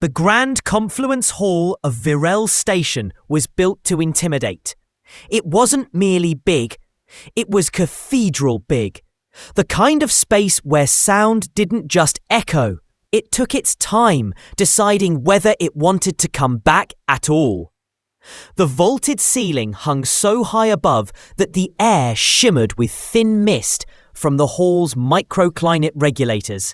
The Grand Confluence Hall of Virel Station was built to intimidate. It wasn't merely big, it was cathedral big. The kind of space where sound didn't just echo, it took its time deciding whether it wanted to come back at all. The vaulted ceiling hung so high above that the air shimmered with thin mist from the hall's microclimate regulators.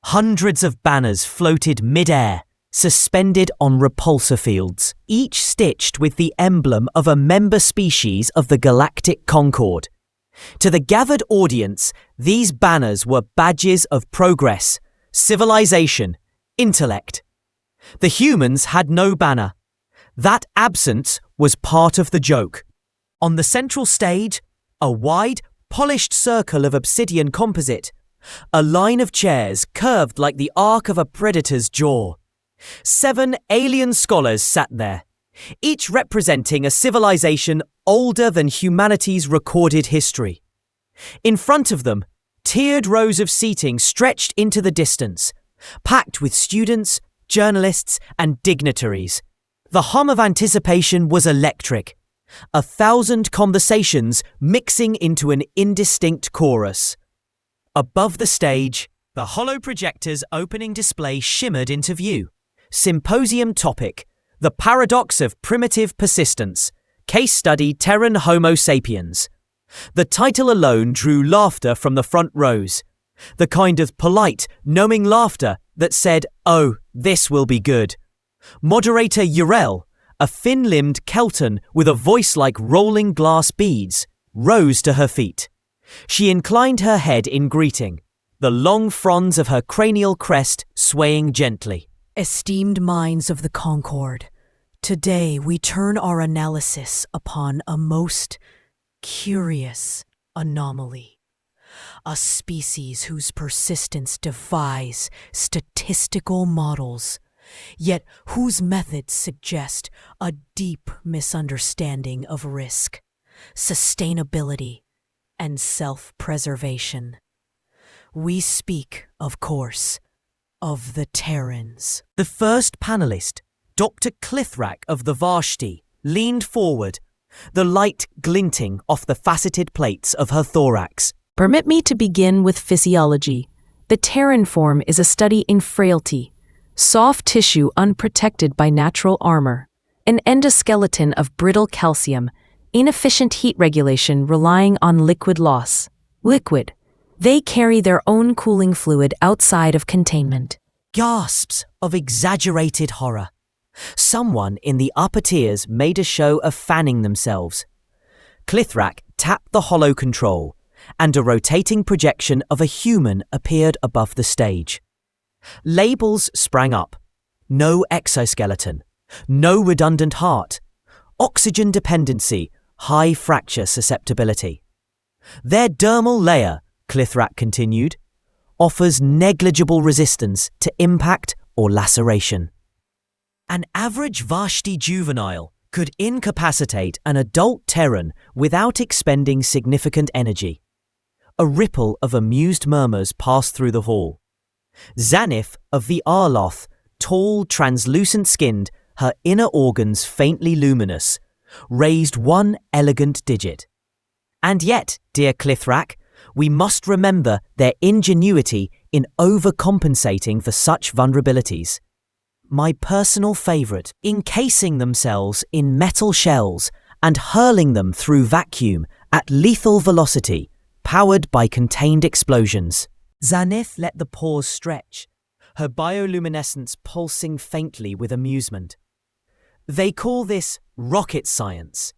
Hundreds of banners floated mid-air, suspended on repulsor fields, each stitched with the emblem of a member species of the Galactic Concord. To the gathered audience, these banners were badges of progress, civilization, intellect. The humans had no banner. That absence was part of the joke. On the central stage, a wide, polished circle of obsidian composite, a line of chairs curved like the arc of a predator's jaw. 7 alien scholars sat there, each representing a civilization older than humanity's recorded history. In front of them, tiered rows of seating stretched into the distance, packed with students, journalists, and dignitaries. The hum of anticipation was electric, 1,000 conversations mixing into an indistinct chorus. Above the stage, the hollow projector's opening display shimmered into view. Symposium topic: The Paradox of Primitive Persistence, Case Study Terran Homo Sapiens. The title alone drew laughter from the front rows, the kind of polite, knowing laughter that said, "Oh, this will be good." Moderator Urel, a thin-limbed Kelton with a voice like rolling glass beads, rose to her feet. She inclined her head in greeting, the long fronds of her cranial crest swaying gently. Esteemed minds of the Concord, today we turn our analysis upon a most curious anomaly. A species whose persistence defies statistical models, yet whose methods suggest a deep misunderstanding of risk, sustainability, and self-preservation. We speak, of course, of the Terrans. The first panelist, Dr. Clithrak of the Vashti, leaned forward, the light glinting off the faceted plates of her thorax. Permit me to begin with physiology. The Terran form is a study in frailty, soft tissue unprotected by natural armor, an endoskeleton of brittle calcium, inefficient heat regulation relying on liquid loss. Liquid. They carry their own cooling fluid outside of containment. Gasps of exaggerated horror. Someone in the upper tiers made a show of fanning themselves. Clithrak tapped the hollow control, and a rotating projection of a human appeared above the stage. Labels sprang up. No exoskeleton. No redundant heart. Oxygen dependency. High fracture susceptibility. Their dermal layer, Clithrak continued, offers negligible resistance to impact or laceration. An average Vashti juvenile could incapacitate an adult Terran without expending significant energy. A ripple of amused murmurs passed through the hall. Zanif of the Arloth, tall, translucent-skinned, her inner organs faintly luminous, raised one elegant digit. And yet, dear Clithrak, we must remember their ingenuity in overcompensating for such vulnerabilities. My personal favourite, encasing themselves in metal shells and hurling them through vacuum at lethal velocity, powered by contained explosions. Zanith let the pause stretch, her bioluminescence pulsing faintly with amusement. They call this rocket science,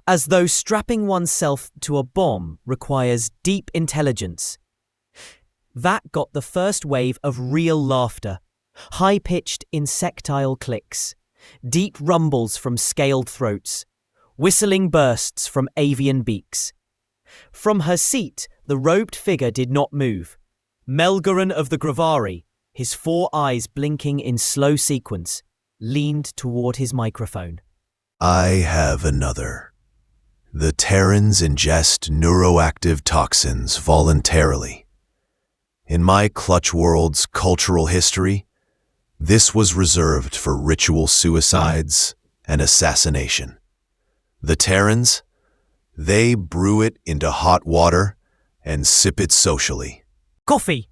as though strapping oneself to a bomb requires deep intelligence. That got the first wave of real laughter, high-pitched insectile clicks, deep rumbles from scaled throats, whistling bursts from avian beaks. From her seat, the robed figure did not move. Melgaran of the Gravari, his 4 eyes blinking in slow sequence, leaned toward his microphone. I have another. The Terrans ingest neuroactive toxins voluntarily. In my clutch world's cultural history, This was reserved for ritual suicides and assassination. The Terrans, they brew it into hot water and sip it socially. Coffee!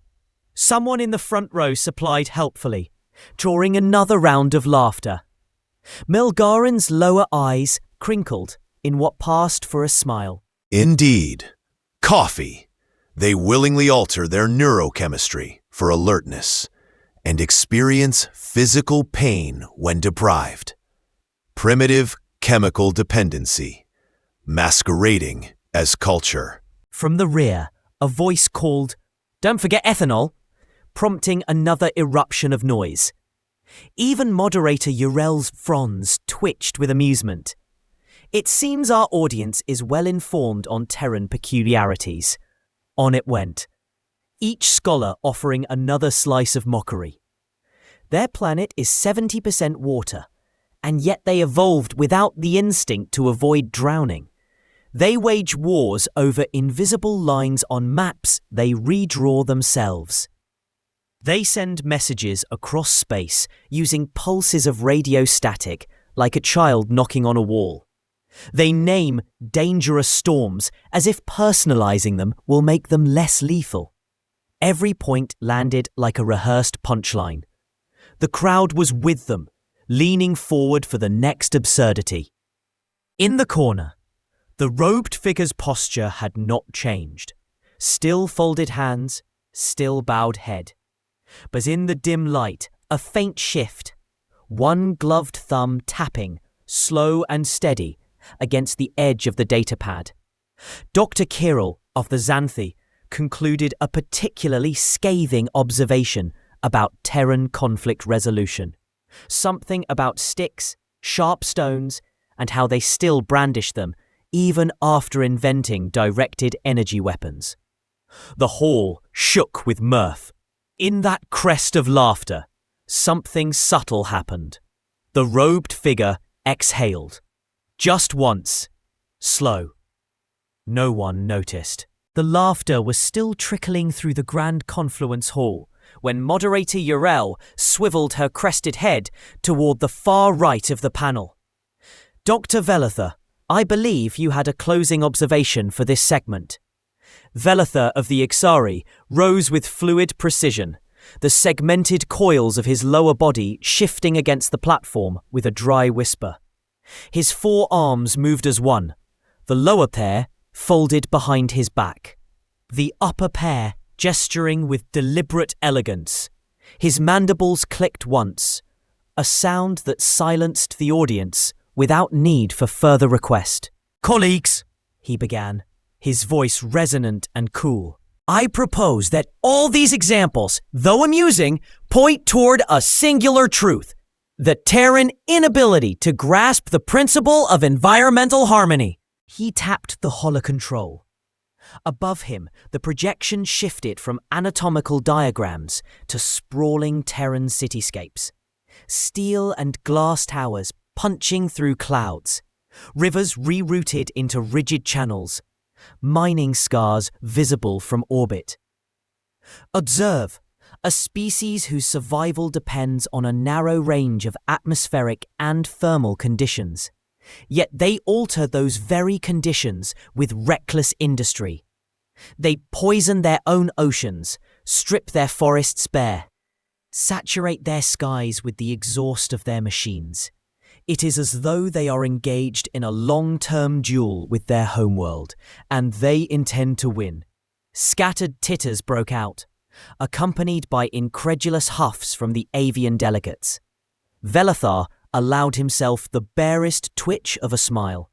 Someone in the front row supplied helpfully, drawing another round of laughter. Milgaren's lower eyes crinkled in what passed for a smile. Indeed. Coffee. They willingly alter their neurochemistry for alertness and experience physical pain when deprived. Primitive chemical dependency, masquerading as culture. From the rear, a voice called, "Don't forget ethanol," prompting another eruption of noise. Even moderator Urel's fronds twitched with amusement. It seems our audience is well informed on Terran peculiarities. On it went, each scholar offering another slice of mockery. Their planet is 70% water, and yet they evolved without the instinct to avoid drowning. They wage wars over invisible lines on maps they redraw themselves. They send messages across space using pulses of radio static like a child knocking on a wall. They name dangerous storms as if personalizing them will make them less lethal. Every point landed like a rehearsed punchline. The crowd was with them, leaning forward for the next absurdity. In the corner, the robed figure's posture had not changed. Still folded hands, still bowed head. But in the dim light, a faint shift. One gloved thumb tapping, slow and steady, against the edge of the datapad. Dr. Kirill of the Xanthi concluded a particularly scathing observation about Terran conflict resolution. Something about sticks, sharp stones, and how they still brandish them even after inventing directed energy weapons. The hall shook with mirth. In that crest of laughter, something subtle happened. The robed figure exhaled. Just once. Slow. No one noticed. The laughter was still trickling through the Grand Confluence Hall when moderator Urel swiveled her crested head toward the far right of the panel. Dr. Velather, I believe you had a closing observation for this segment. Velather of the Ixari rose with fluid precision, the segmented coils of his lower body shifting against the platform with a dry whisper. His 4 arms moved as one, the lower pair folded behind his back, the upper pair gesturing with deliberate elegance. His mandibles clicked once, a sound that silenced the audience without need for further request. "Colleagues," he began, his voice resonant and cool, "I propose that all these examples, though amusing, point toward a singular truth: the Terran inability to grasp the principle of environmental harmony." He tapped the holocontrol. Above him, the projection shifted from anatomical diagrams to sprawling Terran cityscapes. Steel and glass towers punching through clouds, rivers rerouted into rigid channels, mining scars visible from orbit. Observe, a species whose survival depends on a narrow range of atmospheric and thermal conditions. Yet they alter those very conditions with reckless industry. They poison their own oceans, strip their forests bare, saturate their skies with the exhaust of their machines. It is as though they are engaged in a long-term duel with their homeworld, and they intend to win. Scattered titters broke out, accompanied by incredulous huffs from the avian delegates. Velather allowed himself the barest twitch of a smile.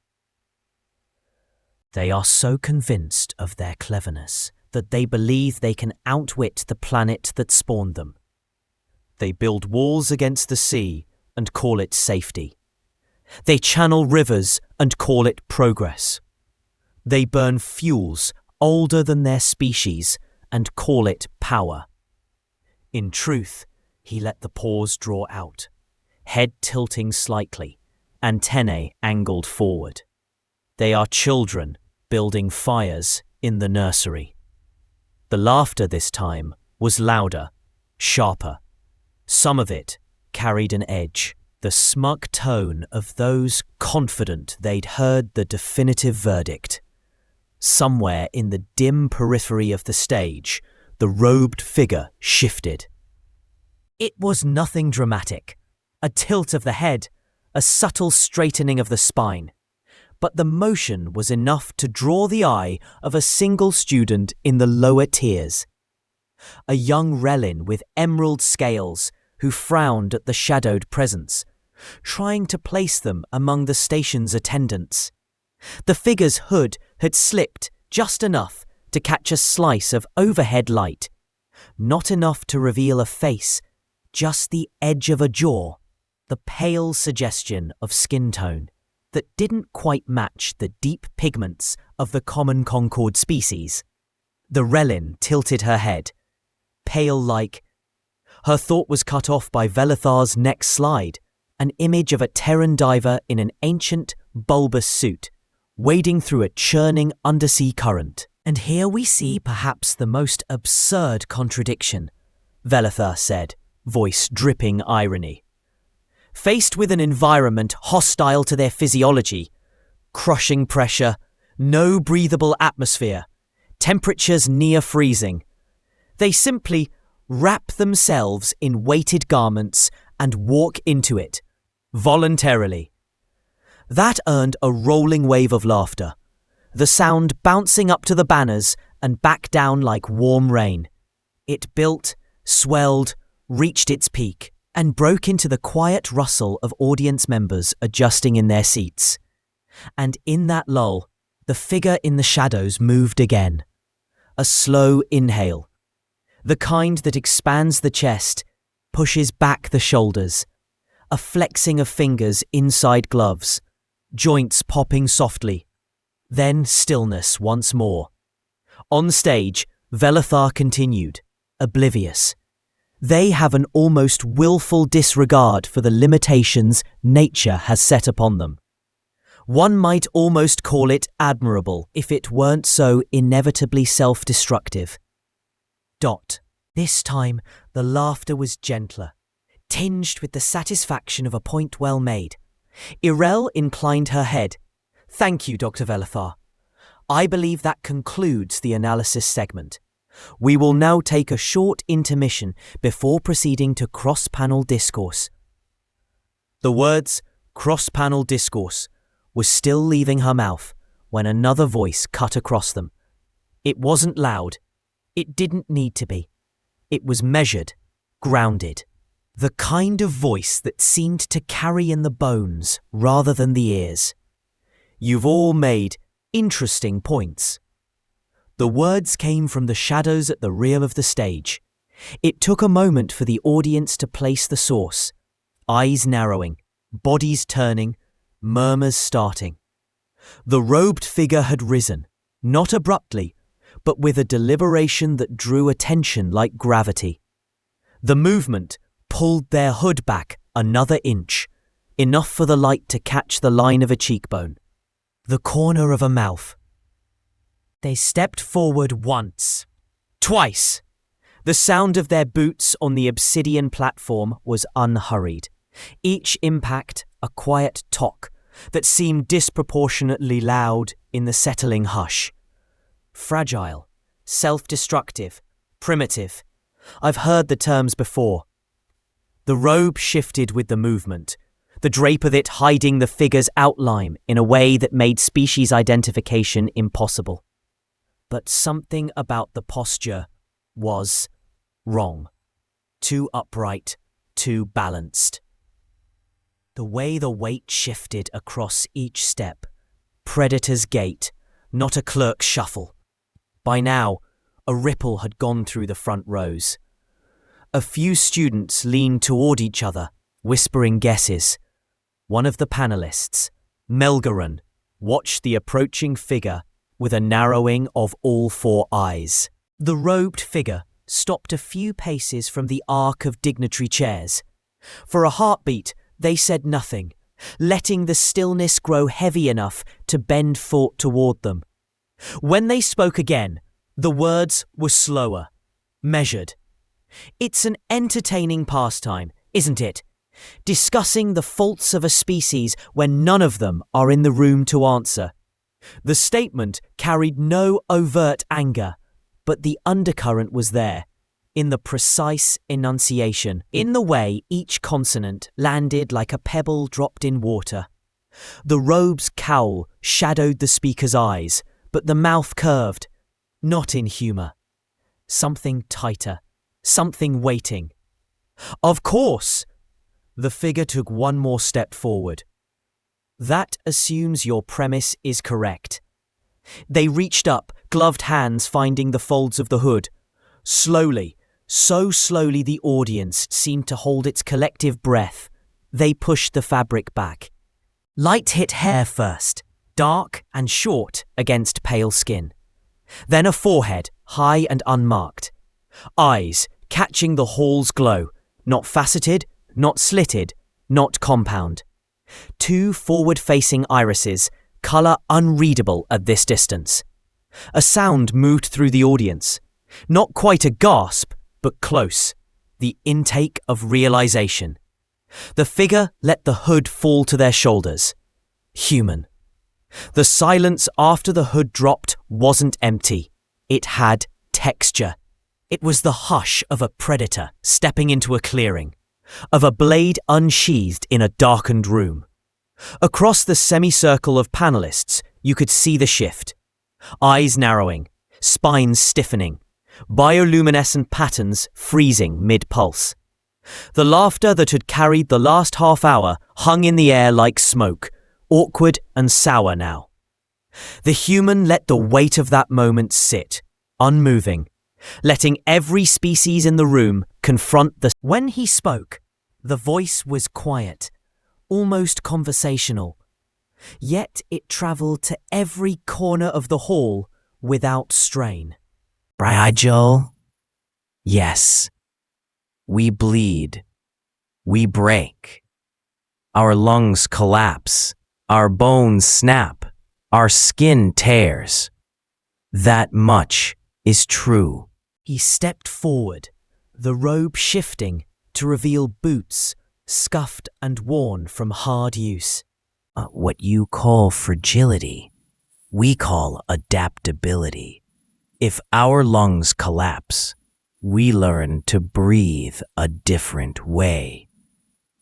They are so convinced of their cleverness that they believe they can outwit the planet that spawned them. They build walls against the sea and call it safety. They channel rivers and call it progress. They burn fuels older than their species and call it power. In truth, he let the pause draw out, head tilting slightly, antennae angled forward. They are children building fires in the nursery. The laughter this time was louder, sharper, some of it carried an edge, the smug tone of those confident they'd heard the definitive verdict. Somewhere in the dim periphery of the stage, the robed figure shifted. It was nothing dramatic, a tilt of the head, a subtle straightening of the spine, but the motion was enough to draw the eye of a single student in the lower tiers. A young Relin with emerald scales who frowned at the shadowed presence, trying to place them among the station's attendants. The figure's hood had slipped just enough to catch a slice of overhead light, not enough to reveal a face, just the edge of a jaw, the pale suggestion of skin tone that didn't quite match the deep pigments of the common Concord species. The Relin tilted her head, pale like. Her thought was cut off by Velithar's next slide, an image of a Terran diver in an ancient, bulbous suit, wading through a churning undersea current. And here we see perhaps the most absurd contradiction, Velithar said, voice dripping irony. Faced with an environment hostile to their physiology, crushing pressure, no breathable atmosphere, temperatures near freezing, they simply wrap themselves in weighted garments and walk into it, voluntarily. That earned a rolling wave of laughter, the sound bouncing up to the banners and back down like warm rain. It built, swelled, reached its peak, and broke into the quiet rustle of audience members adjusting in their seats. And in that lull, the figure in the shadows moved again. A slow inhale, the kind that expands the chest, pushes back the shoulders, a flexing of fingers inside gloves, joints popping softly. Then stillness once more. On stage, Velithar continued, oblivious. They have an almost willful disregard for the limitations nature has set upon them. One might almost call it admirable if it weren't so inevitably self-destructive. This time, the laughter was gentler, tinged with the satisfaction of a point well made. Irel inclined her head. Thank you, Dr. Velithar. I believe that concludes the analysis segment. We will now take a short intermission before proceeding to cross-panel discourse. The words cross-panel discourse was still leaving her mouth when another voice cut across them. It wasn't loud. It didn't need to be. It was measured, grounded. The kind of voice that seemed to carry in the bones rather than the ears. You've all made interesting points. The words came from the shadows at the rear of the stage. It took a moment for the audience to place the source. Eyes narrowing, bodies turning, murmurs starting. The robed figure had risen, not abruptly, but with a deliberation that drew attention like gravity. The movement pulled their hood back another inch, enough for the light to catch the line of a cheekbone, the corner of a mouth. They stepped forward once, twice. The sound of their boots on the obsidian platform was unhurried, each impact a quiet tock that seemed disproportionately loud in the settling hush. Fragile, self-destructive, primitive. I've heard the terms before. The robe shifted with the movement, the drape of it hiding the figure's outline in a way that made species identification impossible. But something about the posture was wrong. Too upright, too balanced. The way the weight shifted across each step, predator's gait, not a clerk's shuffle. By now, a ripple had gone through the front rows. A few students leaned toward each other, whispering guesses. One of the panelists, Melgaran, watched the approaching figure with a narrowing of all four eyes. The robed figure stopped a few paces from the arc of dignitary chairs. For a heartbeat, they said nothing, letting the stillness grow heavy enough to bend thought toward them. When they spoke again, the words were slower, measured. It's an entertaining pastime, isn't it? discussing the faults of a species when none of them are in the room to answer. The statement carried no overt anger, but the undercurrent was there, in the precise enunciation, in the way each consonant landed like a pebble dropped in water. The robe's cowl shadowed the speaker's eyes, but the mouth curved, not in humour. Something tighter, something waiting. Of course! The figure took one more step forward. That assumes your premise is correct. They reached up, gloved hands finding the folds of the hood. Slowly, so slowly the audience seemed to hold its collective breath, they pushed the fabric back. Light hit hair first, dark and short against pale skin. Then a forehead, high and unmarked. Eyes catching the hall's glow, not faceted, not slitted, not compound. Two forward-facing irises, colour unreadable at this distance. A sound moved through the audience. Not quite a gasp, but close. The intake of realization. The figure let the hood fall to their shoulders. Human. The silence after the hood dropped wasn't empty. It had texture. It was the hush of a predator stepping into a clearing, of a blade unsheathed in a darkened room. Across the semicircle of panelists, you could see the shift. Eyes narrowing, spines stiffening, bioluminescent patterns freezing mid-pulse. The laughter that had carried the last half hour hung in the air like smoke, awkward and sour now. The human let the weight of that moment sit, unmoving, letting every species in the room confront the... When he spoke, the voice was quiet, almost conversational. Yet it travelled to every corner of the hall without strain. Fragile? Yes. We bleed. We break. Our lungs collapse. Our bones snap. Our skin tears. That much is true. He stepped forward, the robe shifting to reveal boots, scuffed and worn from hard use. What you call fragility, we call adaptability. If our lungs collapse, we learn to breathe a different way.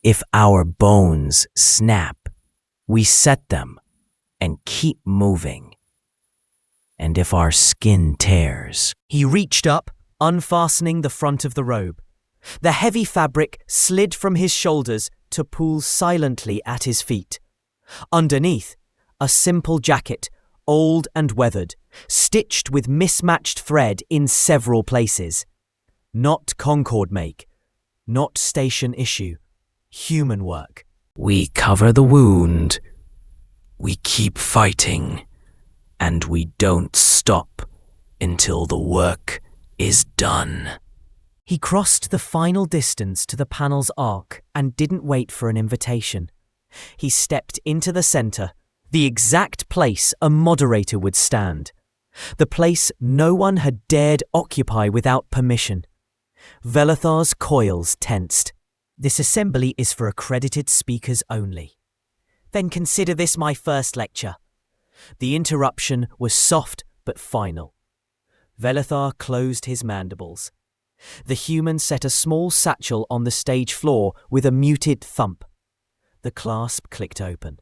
If our bones snap, we set them and keep moving. And if our skin tears... He reached up, unfastening the front of the robe. The heavy fabric slid from his shoulders to pool silently at his feet. Underneath, a simple jacket, old and weathered, stitched with mismatched thread in several places. Not Concord make, not station issue, human work. We cover the wound, we keep fighting, and we don't stop until the work is done. He crossed the final distance to the panel's arc and didn't wait for an invitation. He stepped into the centre, the exact place a moderator would stand. The place no one had dared occupy without permission. Velathar's coils tensed. This assembly is for accredited speakers only. Then consider this my first lecture. The interruption was soft but final. Velathar closed his mandibles. The human set a small satchel on the stage floor with a muted thump. The clasp clicked open.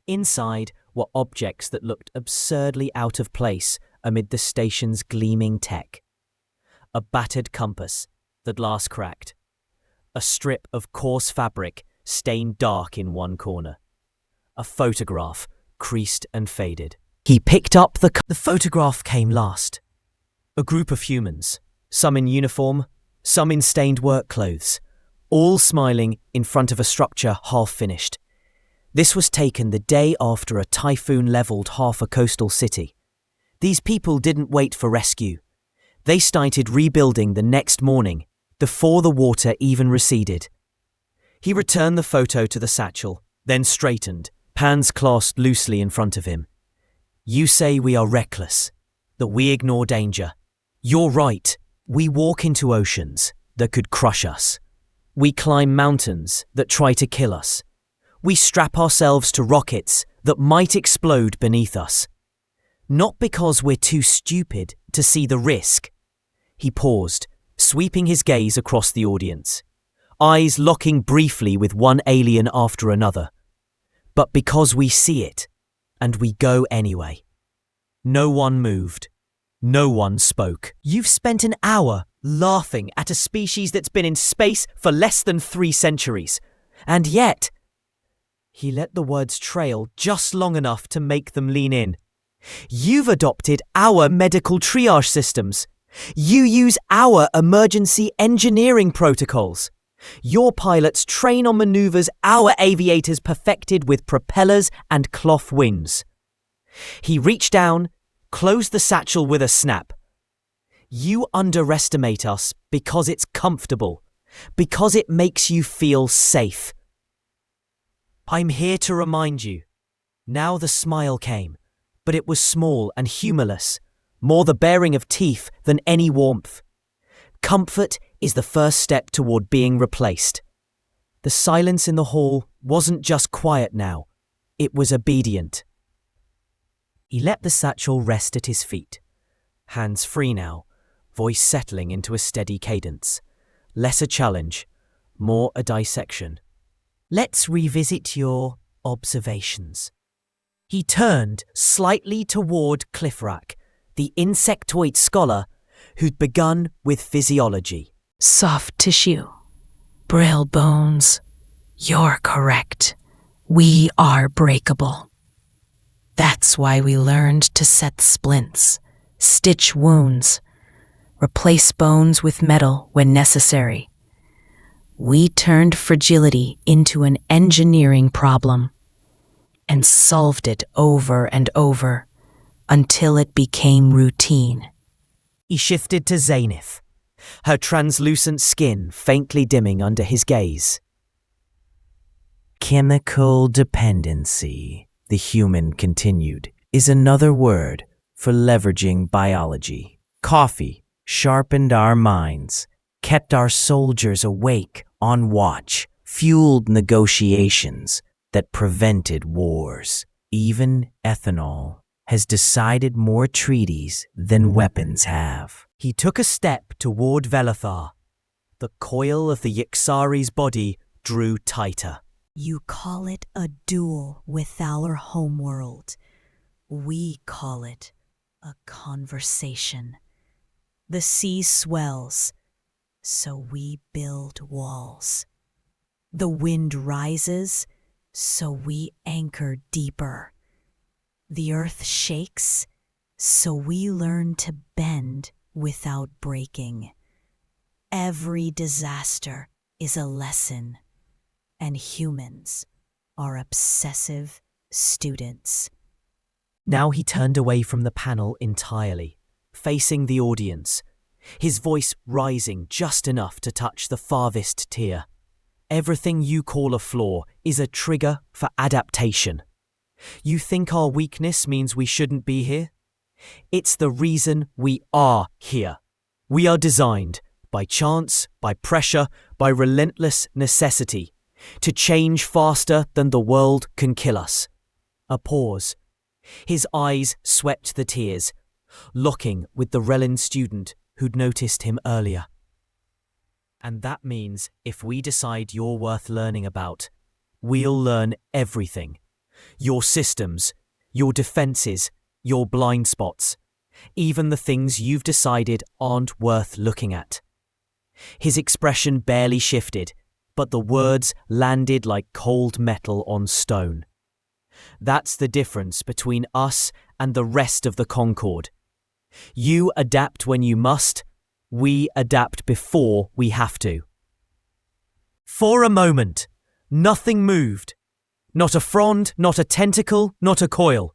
Inside were objects that looked absurdly out of place amid the station's gleaming tech. A battered compass, the glass cracked. A strip of coarse fabric stained dark in one corner. A photograph, creased and faded. He picked up the photograph came last. A group of humans, some in uniform, some in stained work clothes, all smiling in front of a structure half finished. This was taken the day after a typhoon levelled half a coastal city. These people didn't wait for rescue. They started rebuilding the next morning, before the water even receded. He returned the photo to the satchel, then straightened, hands clasped loosely in front of him. You say we are reckless, that we ignore danger. You're right, we walk into oceans that could crush us. We climb mountains that try to kill us. We strap ourselves to rockets that might explode beneath us. Not because we're too stupid to see the risk. He paused, sweeping his gaze across the audience, eyes locking briefly with one alien after another. But because we see it, and we go anyway. No one moved. No one spoke. You've spent an hour laughing at a species that's been in space for less than 3 centuries. And yet, he let the words trail just long enough to make them lean in. You've adopted our medical triage systems. You use our emergency engineering protocols. Your pilots train on maneuvers our aviators perfected with propellers and cloth wings. He reached down, closed the satchel with a snap. You underestimate us because it's comfortable, because it makes you feel safe. I'm here to remind you. Now the smile came, but it was small and humorless, more the baring of teeth than any warmth. Comfort is the first step toward being replaced. The silence in the hall wasn't just quiet now, it was obedient. He let the satchel rest at his feet. Hands free now, voice settling into a steady cadence. Less a challenge, more a dissection. Let's revisit your observations. He turned slightly toward Cliffrack, the insectoid scholar who'd begun with physiology. Soft tissue, braille bones. You're correct. We are breakable. That's why we learned to set splints, stitch wounds, replace bones with metal when necessary. We turned fragility into an engineering problem and solved it over and over until it became routine. He shifted to Zenith, her translucent skin faintly dimming under his gaze. Chemical dependency, the human continued, is another word for leveraging biology. Coffee sharpened our minds, kept our soldiers awake on watch, fueled negotiations that prevented wars. Even ethanol has decided more treaties than weapons have. He took a step toward Velethar. The coil of the Yixari's body drew tighter. You call it a duel with our homeworld. We call it a conversation. The sea swells, so we build walls. The wind rises, so we anchor deeper. The earth shakes, so we learn to bend without breaking. Every disaster is a lesson, and humans are obsessive students. Now he turned away from the panel entirely, facing the audience, his voice rising just enough to touch the farthest tier. Everything you call a flaw is a trigger for adaptation. You think our weakness means we shouldn't be here? It's the reason we are here. We are designed, by chance, by pressure, by relentless necessity, to change faster than the world can kill us. A pause. His eyes swept the tears, locking with the Relin student who'd noticed him earlier. And that means if we decide you're worth learning about, we'll learn everything. Your systems, your defenses, your blind spots, even the things you've decided aren't worth looking at. His expression barely shifted, but the words landed like cold metal on stone. That's the difference between us and the rest of the Concord. You adapt when you must, we adapt before we have to. For a moment, nothing moved. Not a frond, not a tentacle, not a coil.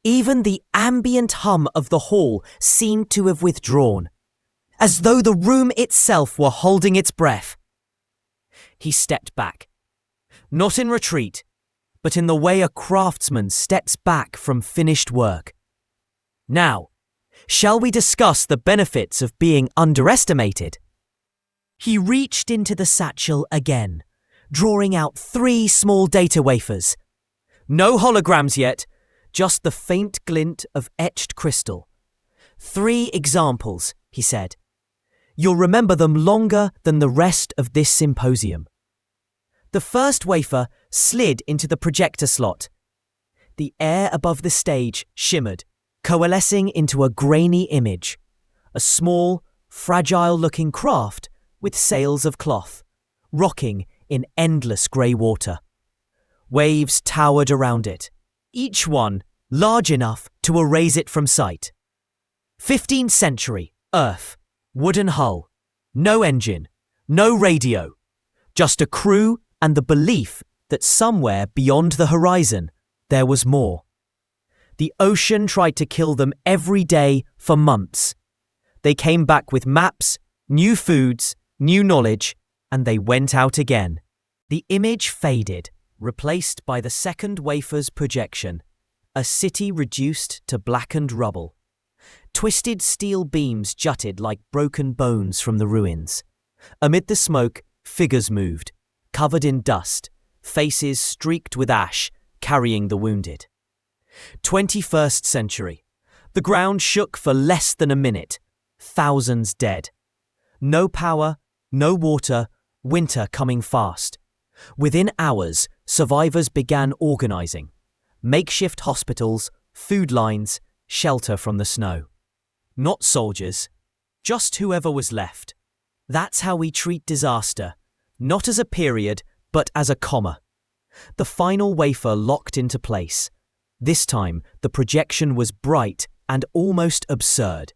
Even the ambient hum of the hall seemed to have withdrawn, as though the room itself were holding its breath. He stepped back, not in retreat, but in the way a craftsman steps back from finished work. Now, shall we discuss the benefits of being underestimated? He reached into the satchel again, drawing out 3 small data wafers. No holograms yet, just the faint glint of etched crystal. 3 examples, he said. You'll remember them longer than the rest of this symposium. The first wafer slid into the projector slot. The air above the stage shimmered, coalescing into a grainy image. A small, fragile-looking craft with sails of cloth, rocking in endless grey water. Waves towered around it, each one large enough to erase it from sight. 15th century, Earth, wooden hull, no engine, no radio, just a crew and the belief that somewhere beyond the horizon there was more. The ocean tried to kill them every day for months. They came back with maps, new foods, new knowledge, and they went out again. The image faded, replaced by the second wafer's projection. A city reduced to blackened rubble. Twisted steel beams jutted like broken bones from the ruins. Amid the smoke, figures moved, covered in dust, faces streaked with ash, carrying the wounded. 21st century. The ground shook for less than a minute. Thousands dead. No power, no water, winter coming fast. Within hours, survivors began organizing. Makeshift hospitals, food lines, shelter from the snow. Not soldiers, just whoever was left. That's how we treat disaster, not as a period, but as a comma. The final wafer locked into place. This time, the projection was bright and almost absurd.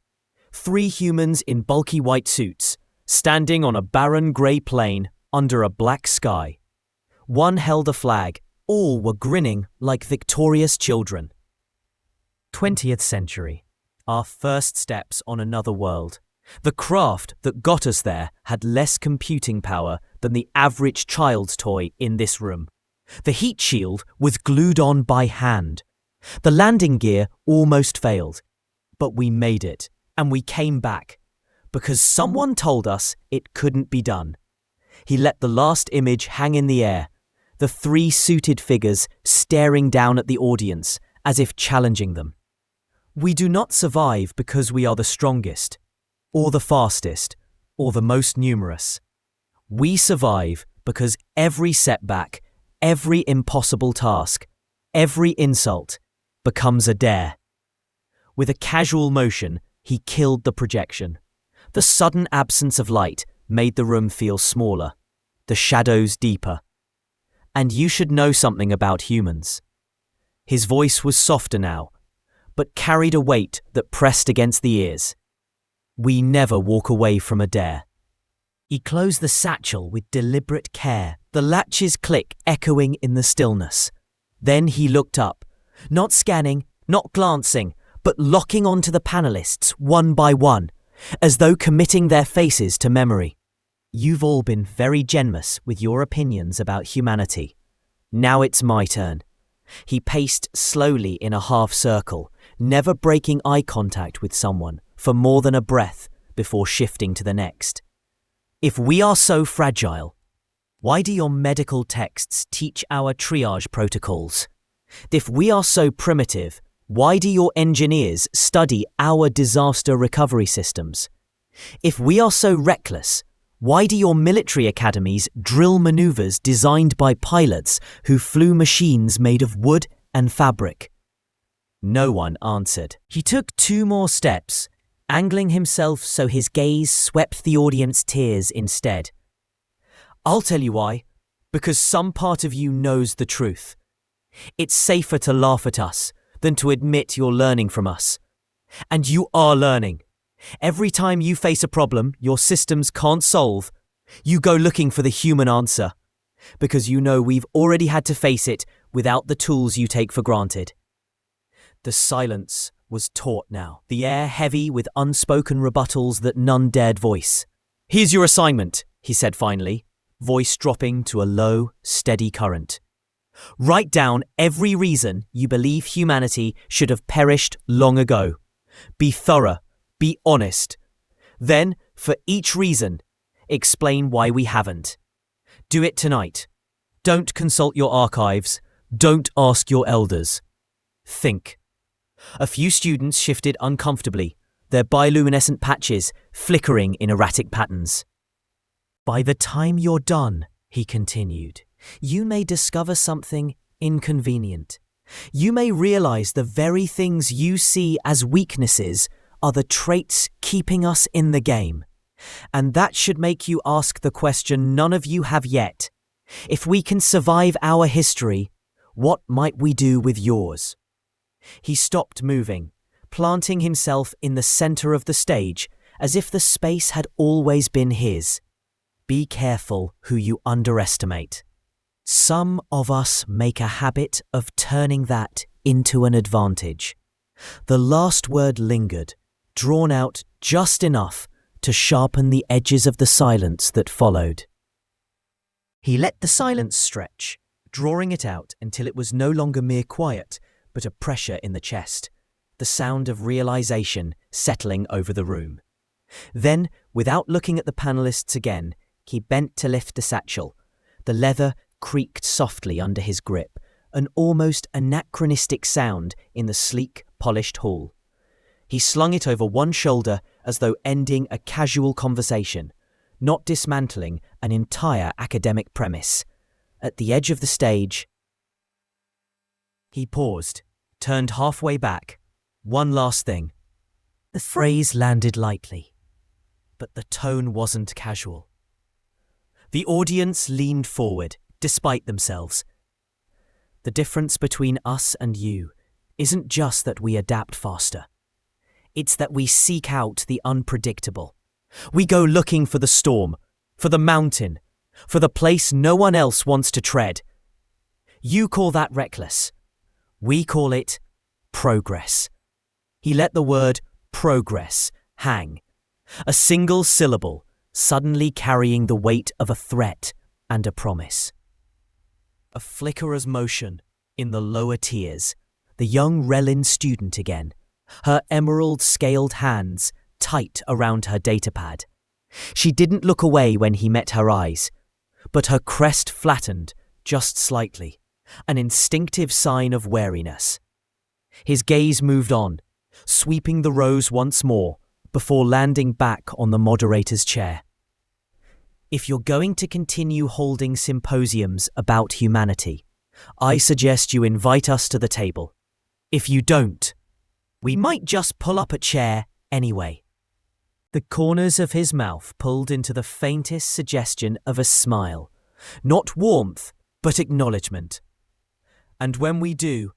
3 humans in bulky white suits, standing on a barren grey plain under a black sky. One held a flag. All were grinning like victorious children. 20th century. Our first steps on another world. The craft that got us there had less computing power than the average child's toy in this room. The heat shield was glued on by hand. The landing gear almost failed. But we made it, and we came back. Because someone told us it couldn't be done. He let the last image hang in the air. The 3 suited figures staring down at the audience as if challenging them. We do not survive because we are the strongest, or the fastest, or the most numerous. We survive because every setback, every impossible task, every insult becomes a dare. With a casual motion, he killed the projection. The sudden absence of light made the room feel smaller, the shadows deeper. And you should know something about humans. His voice was softer now, but carried a weight that pressed against the ears. We never walk away from a dare. He closed the satchel with deliberate care, the latch's click echoing in the stillness. Then he looked up, not scanning, not glancing, but locking onto the panelists one by one, as though committing their faces to memory. You've all been very generous with your opinions about humanity. Now it's my turn. He paced slowly in a half circle, never breaking eye contact with someone for more than a breath before shifting to the next. If we are so fragile, why do your medical texts teach our triage protocols? If we are so primitive, why do your engineers study our disaster recovery systems? If we are so reckless, why do your military academies drill maneuvers designed by pilots who flew machines made of wood and fabric? No one answered. He took 2 more steps, angling himself so his gaze swept the audience's tears instead. I'll tell you why. Because some part of you knows the truth. It's safer to laugh at us than to admit you're learning from us. And you are learning. Every time you face a problem your systems can't solve, you go looking for the human answer, because you know we've already had to face it without the tools you take for granted. The silence was taut now, the air heavy with unspoken rebuttals that none dared voice. Here's your assignment, he said finally, voice dropping to a low, steady current. Write down every reason you believe humanity should have perished long ago. Be thorough. Be honest. Then, for each reason, Explain why we haven't. Do it tonight. Don't consult your archives. Don't ask your elders. Think. A few students shifted uncomfortably, their bioluminescent patches flickering in erratic patterns. By the time you're done, he continued, you may discover something inconvenient. You may realize the very things you see as weaknesses are the traits keeping us in the game. And that should make you ask the question none of you have yet. If we can survive our history, what might we do with yours? He stopped moving, planting himself in the center of the stage as if the space had always been his. Be careful who you underestimate. Some of us make a habit of turning that into an advantage. The last word lingered, drawn out just enough to sharpen the edges of the silence that followed. He let the silence stretch, drawing it out until it was no longer mere quiet, but a pressure in the chest, the sound of realization settling over the room. Then, without looking at the panelists again, he bent to lift the satchel. The leather creaked softly under his grip, an almost anachronistic sound in the sleek, polished hall. He slung it over one shoulder as though ending a casual conversation, not dismantling an entire academic premise. At the edge of the stage, he paused, turned halfway back. One last thing. The phrase landed lightly, but the tone wasn't casual. The audience leaned forward, despite themselves. The difference between us and you isn't just that we adapt faster. It's that we seek out the unpredictable. We go looking for the storm, for the mountain, for the place no one else wants to tread. You call that reckless. We call it progress. He let the word progress hang, a single syllable suddenly carrying the weight of a threat and a promise. A flicker of motion in the lower tiers, the young Relin student again, her emerald-scaled hands tight around her datapad. She didn't look away when he met her eyes, but her crest flattened just slightly, an instinctive sign of wariness. His gaze moved on, sweeping the rows once more before landing back on the moderator's chair. If you're going to continue holding symposiums about humanity, I suggest you invite us to the table. If you don't, we might just pull up a chair anyway. The corners of his mouth pulled into the faintest suggestion of a smile, not warmth, but acknowledgement. And when we do,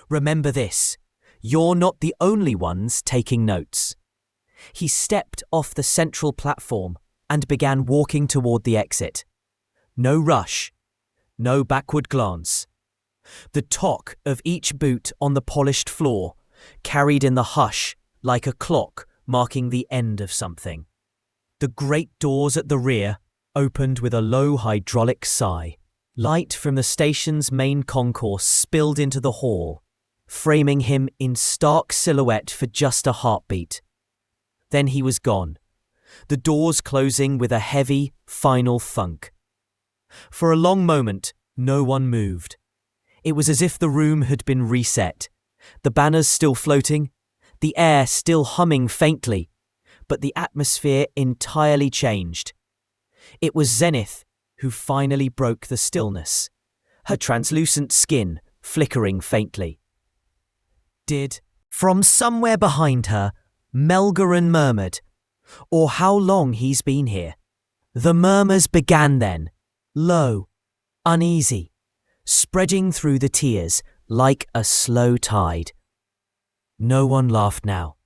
remember this, you're not the only ones taking notes. He stepped off the central platform and began walking toward the exit. No rush, no backward glance. The tock of each boot on the polished floor carried in the hush like a clock marking the end of something. The great doors at the rear opened with a low hydraulic sigh. Light from the station's main concourse spilled into the hall, framing him in stark silhouette for just a heartbeat. Then he was gone, the doors closing with a heavy, final thunk. For a long moment, no one moved. It was as if the room had been reset, the banners still floating, the air still humming faintly, but the atmosphere entirely changed. It was Zenith who finally broke the stillness, her translucent skin flickering faintly. From somewhere behind her, Melgarin murmured, "Or how long he's been here." The murmurs began then, low, uneasy, spreading through the tiers like a slow tide. No one laughed now.